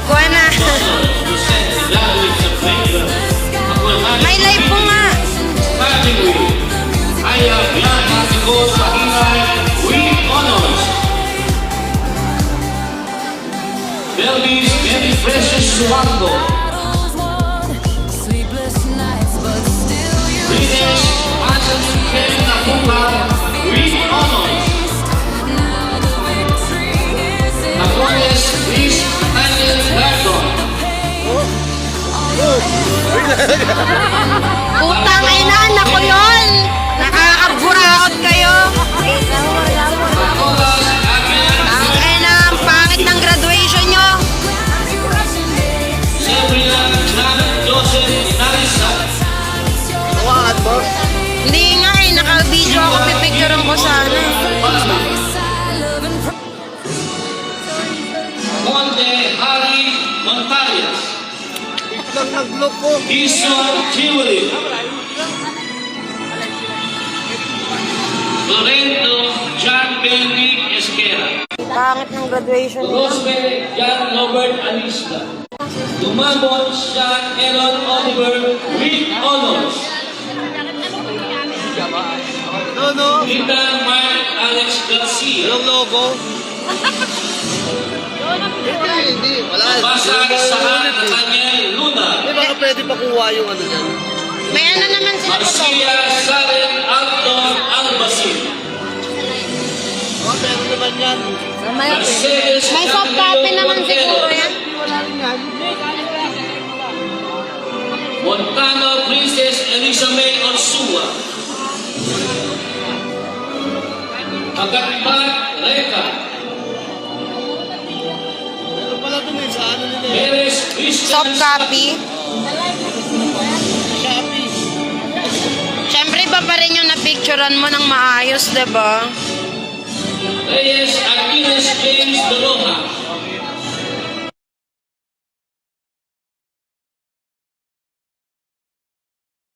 Kuha na. May live po nga. Belvis Very Precious Suwango. British Anthony Kevin Nakuka with honors. Napoleon Chris Daniel Gardon. Putang ina, nako yun. Nakakaburaot kayo. Ang ina, ang pangit ng graduation nyo. Sabrina Joseph Narisa. Hindi nga eh, naka-video ako, pipicturean ko sana. Conde Harry Montarias. Ison Chiwali. Lorento John Benedict Esquera. Pangit ng graduation nyo. Rosemary John Robert Alista. Dumabon Sean Elon Oliver with honors. Rita Mark Alex Garcia. Yung logo. Hindi, wala. Basag Sahan Nathaniel Luna. Baka pwede pa kuha yung ano yan. May ano naman sila po. Marcia Saren Alton Albacin. Meron naman yan. Mercedes May soft copy naman siguro yan. Montano Princess Elisa May Orsua. Agapit Reka. Ito pala ito may sa ano nila. Perez Christian Soft copy. Shopee. Siyempre, iba pa rin yung napicturean mo ng maayos, diba? Reyes Aquiles James Doroha.